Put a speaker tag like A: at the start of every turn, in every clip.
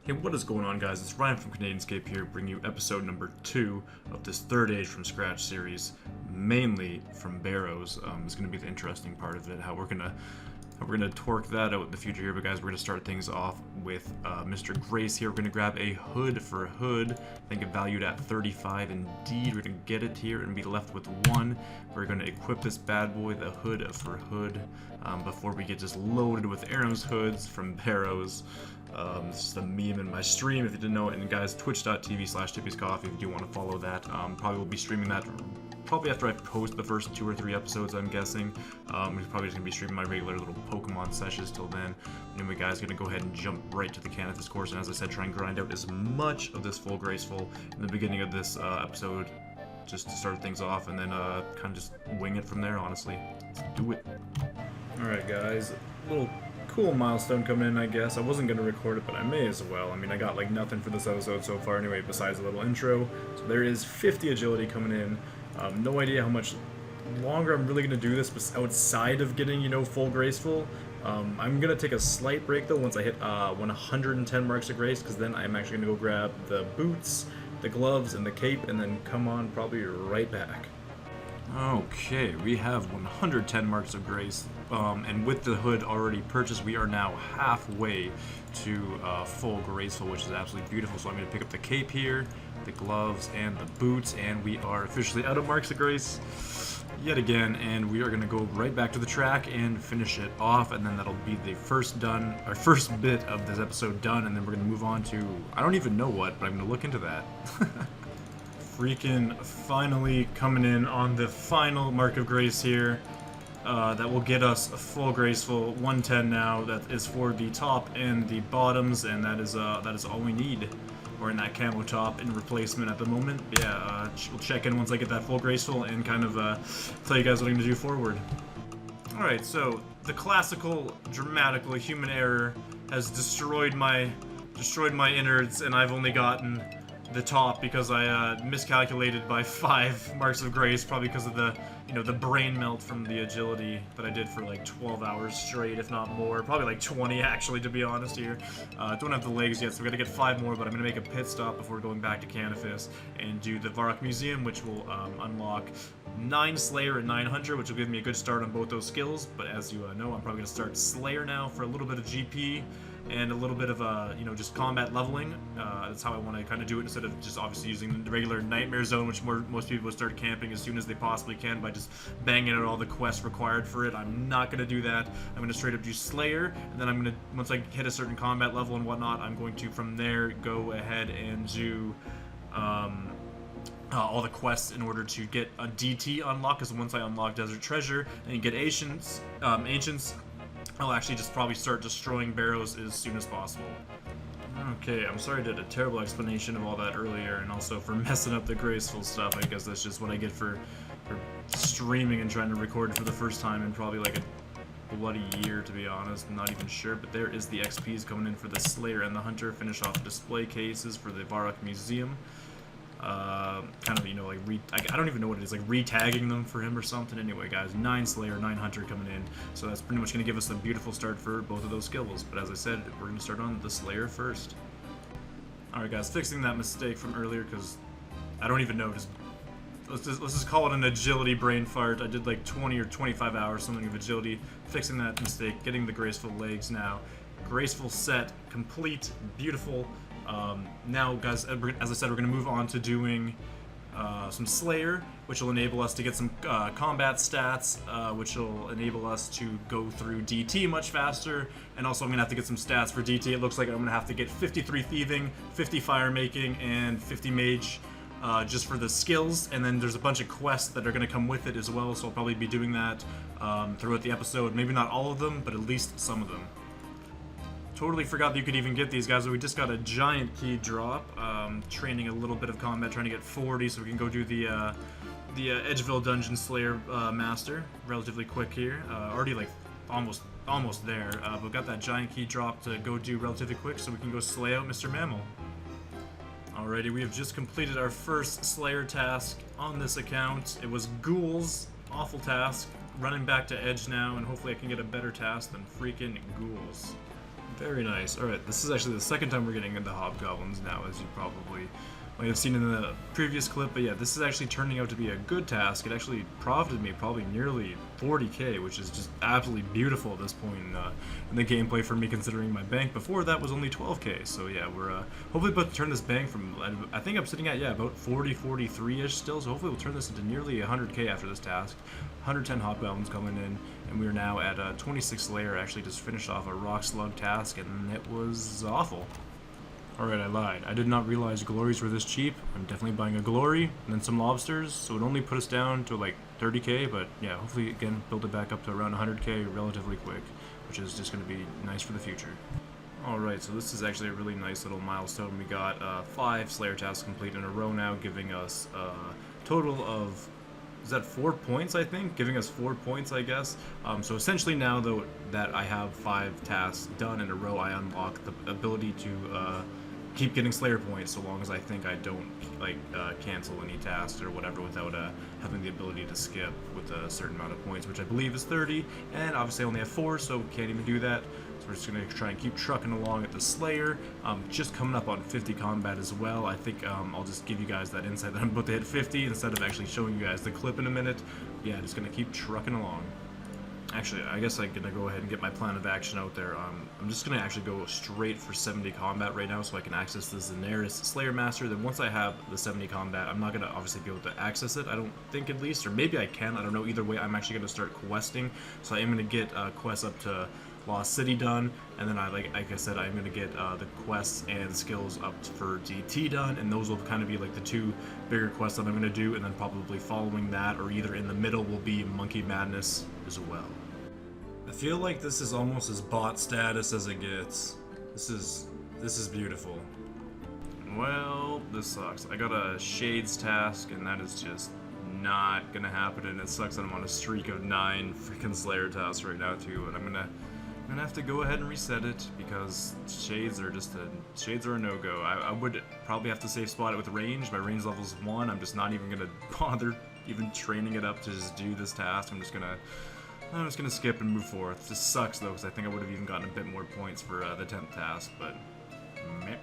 A: Hey, what is going on, guys? It's Ryan from Canadian Scape here, bringing you episode number 2 of this third age from scratch series, mainly from Barrows. It's going to be the interesting part of it, how we're gonna torque that out in the future here. But guys, we're gonna start things off with Mr. Grace here. We're gonna grab a hood for a hood. I think it valued at 35. Indeed, we're gonna get it here and be left with 1. We're gonna equip this bad boy, the hood for hood, before we get just loaded with Aram's hoods from Barrows. This is a meme in my stream if you didn't know it. And guys, twitch.tv/tippyscoffee if you do want to follow that. Probably will be streaming that probably after I post the first 2 or 3 episodes, I'm guessing. We're probably just going to be streaming my regular little Pokemon sessions till then. Anyway, guys, going to go ahead and jump right to the Canethus course. And as I said, try and grind out as much of this full graceful in the beginning of this episode, just to start things off, and then kind of just wing it from there, honestly. Let's do it. Alright, guys. A little cool milestone coming in, I guess. I wasn't going to record it, but I may as well. I mean, I got like nothing for this episode so far anyway, besides a little intro. So there is 50 agility coming in. No idea how much longer I'm really going to do this outside of getting, you know, full graceful. I'm going to take a slight break though once I hit 110 marks of grace, because then I'm actually going to go grab the boots, the gloves, and the cape, and then come on probably right back. Okay, we have 110 marks of grace, and with the hood already purchased, we are now halfway to full graceful, which is absolutely beautiful. So I'm going to pick up the cape here, the gloves, and the boots, and we are officially out of marks of grace yet again, and we are going to go right back to the track and finish it off, and then that'll be the first bit of this episode done, and then we're going to move on to, I don't even know what, but I'm going to look into that. Freaking finally coming in on the final mark of grace here. That will get us a full graceful 110 now. That is for the top and the bottoms, and that is all we need. We're in that camo top in replacement at the moment. Yeah, we'll check in once I get that full graceful and kind of tell you guys what I'm gonna do forward. All right, so the classical, dramatical human error has destroyed my innards, and I've only gotten the top because I miscalculated by 5 marks of grace, probably because of the brain melt from the agility that I did for like 12 hours straight, if not more. Probably like 20 actually, to be honest here. Don't have the legs yet, so we gotta get 5 more, but I'm gonna make a pit stop before going back to Canethus and do the Varrock Museum, which will unlock 9 Slayer and 9 Hunter, which will give me a good start on both those skills. But as you know, I'm probably gonna start Slayer now for a little bit of GP and a little bit of just combat leveling. That's how I want to kind of do it, instead of just obviously using the regular Nightmare Zone, which most people would start camping as soon as they possibly can by just banging out all the quests required for it. I'm not going to do that. I'm going to straight up do Slayer, and then I'm going to, once I hit a certain combat level and whatnot, I'm going to from there go ahead and do all the quests in order to get a DT unlock, because once I unlock Desert Treasure and get Ancients, I'll actually just probably start destroying Barrows as soon as possible. Okay, I'm sorry I did a terrible explanation of all that earlier, and also for messing up the graceful stuff. I guess that's just what I get for streaming and trying to record for the first time in probably like a bloody year, to be honest. I'm not even sure, but there is the XPs coming in for the Slayer and the Hunter. Finish off display cases for the Varrock Museum. Kind of, I don't even know what it is, like re-tagging them for him or something. Anyway, guys, 9 Slayer, 9 Hunter coming in, so that's pretty much going to give us a beautiful start for both of those skills. But as I said, we're going to start on the Slayer first. Alright guys, fixing that mistake from earlier, because I don't even know, let's just call it an agility brain fart. I did like 20 or 25 hours, something of agility, fixing that mistake, getting the graceful legs now. Graceful set, complete, beautiful. Now, guys, as I said, we're going to move on to doing some Slayer, which will enable us to get some combat stats, which will enable us to go through DT much faster, and also I'm going to have to get some stats for DT. It looks like I'm going to have to get 53 Thieving, 50 Fire Making, and 50 Mage just for the skills, and then there's a bunch of quests that are going to come with it as well, so I'll probably be doing that throughout the episode. Maybe not all of them, but at least some of them. Totally forgot that you could even get these, guys. We just got a giant key drop. Training a little bit of combat, trying to get 40 so we can go do the Edgeville Dungeon Slayer Master relatively quick here. Already like almost there, but got that giant key drop to go do relatively quick so we can go slay out Mr. Mammal. Alrighty, we have just completed our first Slayer task on this account. It was Ghouls, awful task. Running back to Edge now, and hopefully I can get a better task than freaking Ghouls. Very nice. Alright, this is actually the second time we're getting into hobgoblins now, as you probably might have seen in the previous clip, but yeah, this is actually turning out to be a good task. It actually profited me probably nearly 40k, which is just absolutely beautiful at this point in the gameplay for me, considering my bank before that was only 12k. So yeah, we're hopefully about to turn this bank from, I think I'm sitting at, yeah, about 43-ish still, so hopefully we'll turn this into nearly 100k after this task. 110 hobgoblins coming in, and we are now at 26 layer. Actually just finished off a rock slug task, and it was awful. Alright, I lied. I did not realize glories were this cheap. I'm definitely buying a glory, and then some lobsters, so it only put us down to like 30k, but yeah, hopefully, again, build it back up to around 100k relatively quick, which is just going to be nice for the future. Alright, so this is actually a really nice little milestone. We got 5 Slayer tasks complete in a row now, giving us a total of, is that 4 points, I think? Giving us 4 points, I guess. So essentially now, though, that I have 5 tasks done in a row, I unlock the ability to keep getting Slayer points so long as I think I don't like cancel any tasks or whatever without having the ability to skip with a certain amount of points, which I believe is 30, and obviously I only have 4, so can't even do that. So we're just going to try and keep trucking along at the Slayer. Just coming up on 50 combat as well. I think I'll just give you guys that insight that I'm about to hit 50 instead of actually showing you guys the clip in a minute. Yeah, just going to keep trucking along. Actually, I guess I'm gonna go ahead and get my plan of action out there. I'm just gonna actually go straight for 70 combat right now so I can access the Daenerys Slayer Master. Then once I have the 70 combat, I'm not gonna obviously be able to access it, I don't think, at least, or maybe I can, I don't know. Either way, I'm actually gonna start questing, so I am gonna get quests up to Lost City done, and then like I said, I'm gonna get the quests and skills up for DT done, and those will kind of be like the 2 bigger quests that I'm gonna do, and then probably following that, or either in the middle, will be Monkey Madness as well. I feel like this is almost as bot status as it gets. This is beautiful. Well, this sucks. I got a Shades task, and that is just not gonna happen, and it sucks that I'm on a streak of 9 freaking Slayer tasks right now too, but I'm gonna have to go ahead and reset it because Shades are a no-go. I would probably have to safe spot it with range. My range level is 1. I'm just not even gonna bother even training it up to just do this task. I'm just gonna skip and move forth. This sucks though, because I think I would have even gotten a bit more points for the 10th task, but meh.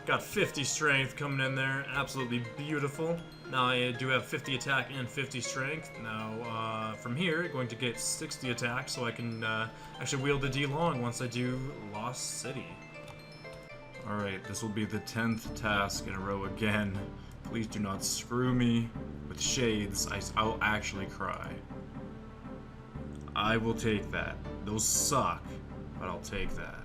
A: Got 50 strength coming in there, absolutely beautiful. Now I do have 50 attack and 50 strength. Now from here, going to get 60 attack, so I can actually wield the D-Long once I do Lost City. Alright, this will be the 10th task in a row again. Please do not screw me with Shades. I'll actually cry. I will take that. Those suck, but I'll take that.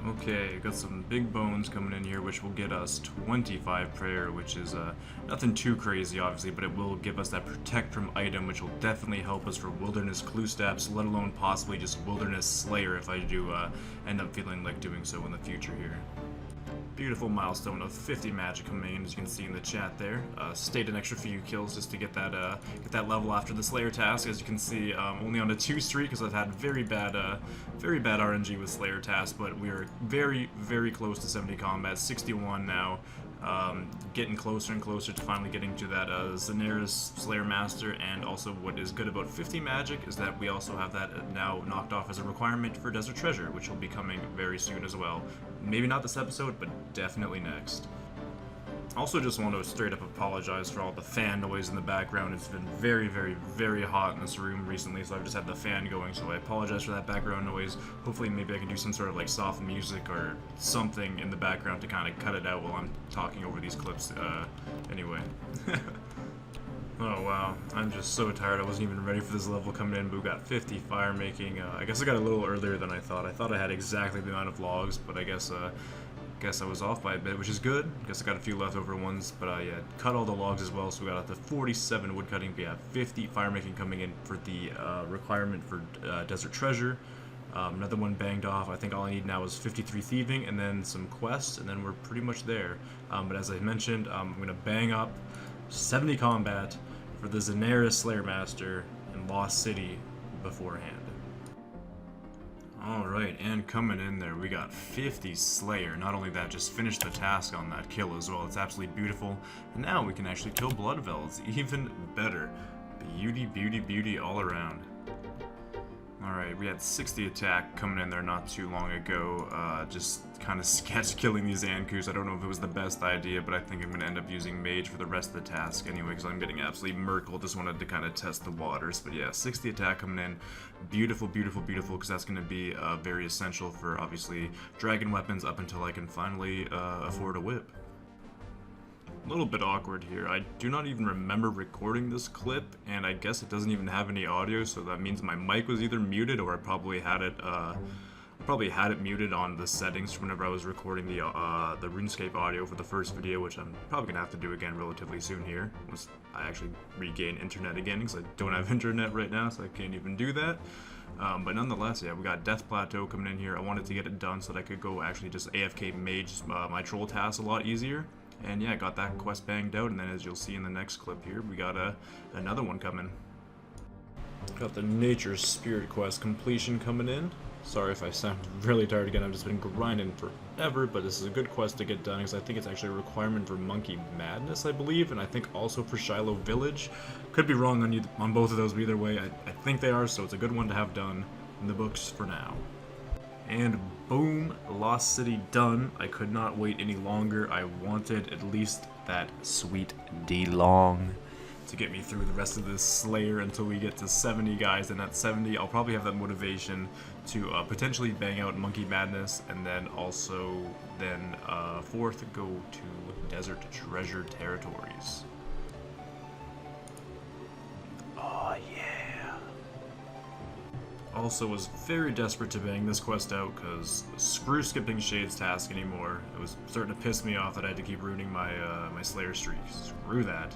A: Okay, got some big bones coming in here, which will get us 25 prayer, which is nothing too crazy, obviously, but it will give us that protect from item, which will definitely help us for wilderness clue steps, let alone possibly just wilderness slayer if I do end up feeling like doing so in the future here. Beautiful milestone of 50 magic coming in, as you can see in the chat there. Stayed an extra few kills just to get that level after the Slayer task. As you can see, only on a 2 streak because I've had very bad RNG with Slayer tasks, but we are very, very close to 70 combat, 61 now. Getting closer and closer to finally getting to that Daenerys Slayer Master, and also what is good about 50 magic is that we also have that now knocked off as a requirement for Desert Treasure, which will be coming very soon as well. Maybe not this episode, but definitely next. Also just want to straight up apologize for all the fan noise in the background. It's been very, very, very hot in this room recently, so I've just had the fan going, so I apologize for that background noise. Hopefully maybe I can do some sort of like soft music or something in the background to kind of cut it out while I'm talking over these clips anyway. Oh wow, I'm just so tired. I wasn't even ready for this level coming in, but we got 50 fire making. I guess I got a little earlier than I thought. I thought I had exactly the amount of logs, but I guess I was off by a bit, which is good. Guess I got a few leftover ones, but I cut all the logs as well, so we got up to 47 wood cutting. We have 50 fire making coming in for the requirement for Desert Treasure. Another one banged off. I think all I need now is 53 thieving and then some quests, and then we're pretty much there. But as I mentioned, I'm going to bang up 70 combat for the Daenerys Slayer Master in Lost City beforehand. Alright, and coming in there, we got 50 Slayer. Not only that, just finished the task on that kill as well. It's absolutely beautiful. And now we can actually kill Bloodvel. It's even better. Beauty, beauty, beauty all around.
B: Alright, we had 60 attack coming in there not too long ago, just kind of sketch killing these Ankus. I don't know if it was the best idea, but I think I'm going to end up using Mage for the rest of the task anyway, because I'm getting absolutely Merkle. Just wanted to kind of test the waters. But yeah, 60 attack coming in. Beautiful, beautiful, beautiful, because that's going to be very essential for, obviously, dragon weapons up until I can finally afford a whip. A little bit awkward here. I do not even remember recording this clip, and I guess it doesn't even have any audio, so that means my mic was either muted or I probably had it muted on the settings whenever I was recording the RuneScape audio for the first video, which I'm probably gonna have to do again relatively soon here once I actually regain internet again, because I don't have internet right now, so I can't even do that. But nonetheless, yeah, we got Death Plateau coming in here. I wanted to get it done so that I could go actually just AFK mage my troll tasks a lot easier. And yeah, got that quest banged out, and then as you'll see in the next clip here, we got another one coming. Got the Nature Spirit quest completion coming in. Sorry if I sound really tired again, I've just been grinding forever, but this is a good quest to get done, because I think it's actually a requirement for Monkey Madness, I believe, and I think also for Shiloh Village. Could be wrong on both of those, but either way, I think they are, so it's a good one to have done in the books for now. And boom, Lost City done. I could not wait any longer. I wanted at least that sweet D-Long to get me through the rest of this Slayer until we get to 70 guys, and at 70 I'll probably have that motivation to potentially bang out Monkey Madness, and then also fourth go to Desert Treasure territories. Oh yeah. Also was very desperate to bang this quest out, because screw skipping Shade's task anymore. It was starting to piss me off that I had to keep ruining my my Slayer streak. Screw that.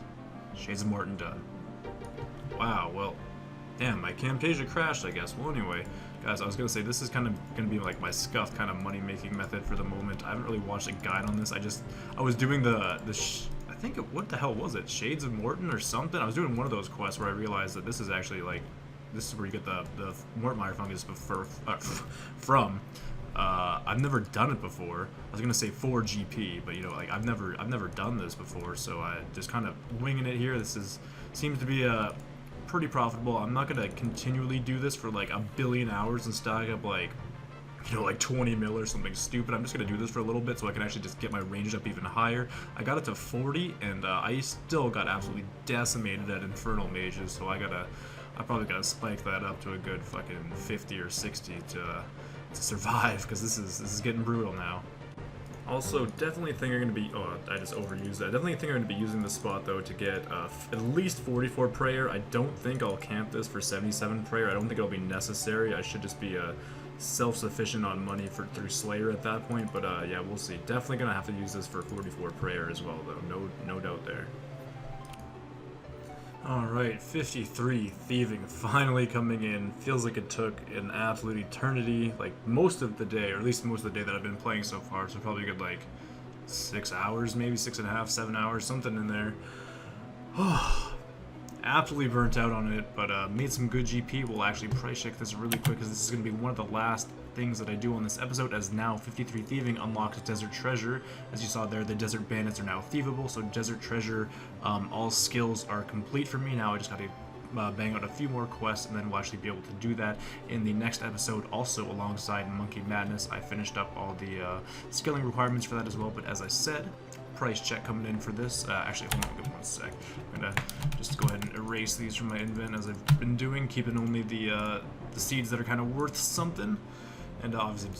B: Shades of Morton done. Wow, well, damn, my Camtasia crashed, I guess. Well, anyway, guys, I was gonna say this is kind of gonna be like my scuff kind of money-making method for the moment. I haven't really watched a guide on this. I was doing I think what the hell was it? Shades of Morton or something? I was doing one of those quests where I realized that this is actually like, this is where you get the Mortmire fungus from. I've never done it before. I was gonna say 4 GP, but you know, like I've never done this before, so I just kind of winging it here. Seems to be pretty profitable. I'm not gonna continually do this for like a billion hours and stack up like, you know, like 20 mil or something stupid. I'm just gonna do this for a little bit so I can actually just get my range up even higher. I got it to 40, and I still got absolutely decimated at Infernal Mages, so I probably gotta spike that up to a good fucking 50 or 60 to survive, because this is getting brutal now. Also, definitely think I'm gonna be. Oh, I just overused that. Definitely think I'm gonna be using this spot though to get at least 44 prayer. I don't think I'll camp this for 77 prayer. I don't think it'll be necessary. I should just be self-sufficient on money through Slayer at that point. But yeah, we'll see. Definitely gonna have to use this for 44 prayer as well, though. No doubt there. Alright, 53 thieving finally coming in. Feels like it took an absolute eternity, like most of the day, or at least most of the day that I've been playing so far, so probably a good like 6 hours, maybe 6.5, 7 hours, something in there. Absolutely burnt out on it, but made some good GP. We'll actually price check this really quick, because this is going to be one of the last things that I do on this episode, as now 53 Thieving unlocks Desert Treasure. As you saw there, the Desert Bandits are now thievable, so Desert Treasure, all skills are complete for me. Now I just got to bang out a few more quests, and then we'll actually be able to do that in the next episode, also alongside Monkey Madness. I finished up all the skilling requirements for that as well, but as I said, price check coming in for this. Actually, hold on, give me 1 sec. I'm gonna just go ahead and erase these from my invent, as I've been doing, keeping only the seeds that are kind of worth something. And obviously,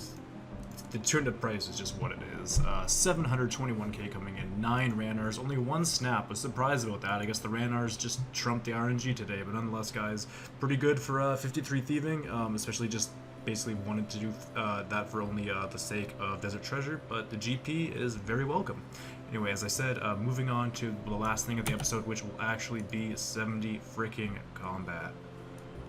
B: the turned up price is just what it is. 721k coming in, 9 Ranars, only 1 snap. Was surprised about that. I guess the Ranars just trumped the RNG today, but nonetheless, guys, pretty good for 53 thieving. Especially just basically wanted to do that for only the sake of Desert Treasure, but the GP is very welcome. Anyway, as I said, moving on to the last thing of the episode, which will actually be 70 freaking combat.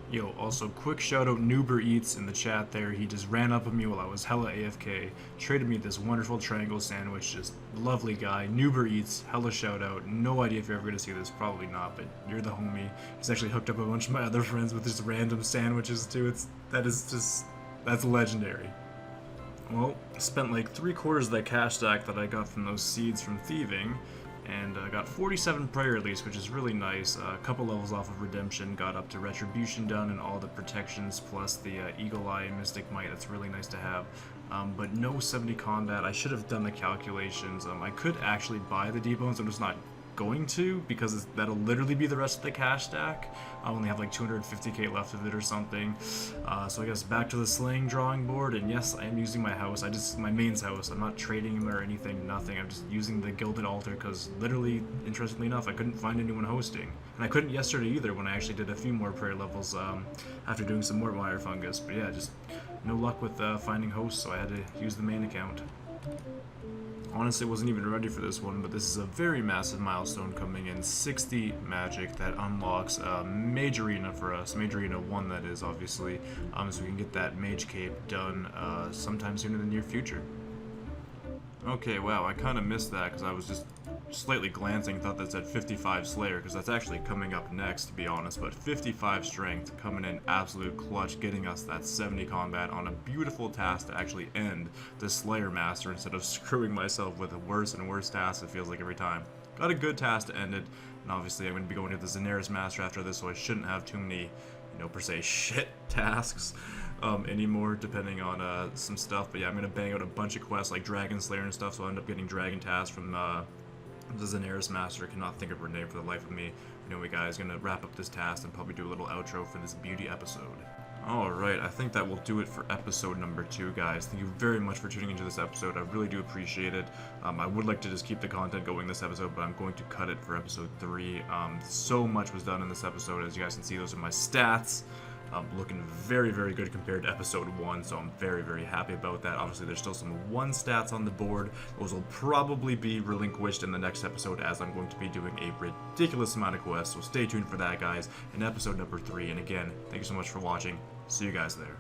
B: Yo, also, quick shout out Noober Eats in the chat there. He just ran up on me while I was hella AFK, traded me this wonderful triangle sandwich, just lovely guy. Noober Eats, hella shout out. No idea if you're ever gonna see this, probably not, but you're the homie. He's actually hooked up a bunch of my other friends with just random sandwiches too. That's legendary. Well, spent like 3/4 of that cash stack that I got from those seeds from thieving,
A: and got 47 prayer release, which is really nice. A couple levels off of redemption, got up to retribution done and all the protections plus the eagle eye and mystic might. That's really nice to have. But no 70 combat. I should have done the calculations. I could actually buy the debones. I'm just not going to, because that'll literally be the rest of the cash stack. I only have like 250k left of it or something. So I guess back to the slaying drawing board, and yes, I am using my house. My mains house. I'm not trading them or anything, nothing. I'm just using the gilded altar because literally, interestingly enough, I couldn't find anyone hosting. And I couldn't yesterday either when I actually did a few more prayer levels after doing some more wire fungus. But yeah, just no luck with finding hosts, so I had to use the main account. Honestly, wasn't even ready for this one, but this is a very massive milestone coming in. 60 magic that unlocks Mage Arena for us. Mage Arena 1, that is, obviously. So we can get that Mage Cape done sometime soon in the near future. Okay, wow, I kind of missed that because I was just slightly glancing, thought that said 55 Slayer, because that's actually coming up next, to be honest, but 55 Strength coming in absolute clutch, getting us that 70 combat on a beautiful task to actually end the Slayer Master instead of screwing myself with a worse and worse task, it feels like every time. Got a good task to end it, and obviously I'm going to be going to the Daenerys Master after this, so I shouldn't have too many, per se, shit tasks anymore, depending on some stuff. But yeah, I'm going to bang out a bunch of quests like Dragon Slayer and stuff, so I'll end up getting Dragon tasks from the Daenerys Master. I cannot think of her name for the life of me. Anyway, guys, gonna wrap up this task and probably do a little outro for this beauty episode. Alright, I think that will do it for episode number 2, guys. Thank you very much for tuning into this episode. I really do appreciate it. I would like to just keep the content going this episode, but I'm going to cut it for episode 3. So much was done in this episode. As you guys can see, those are my stats. Looking very, very good compared to episode 1, so I'm very, very happy about that. Obviously, there's still some 1 stats on the board. Those will probably be relinquished in the next episode, as I'm going to be doing a ridiculous amount of quests, so stay tuned for that, guys, in episode number 3. And again, thank you so much for watching. See you guys there.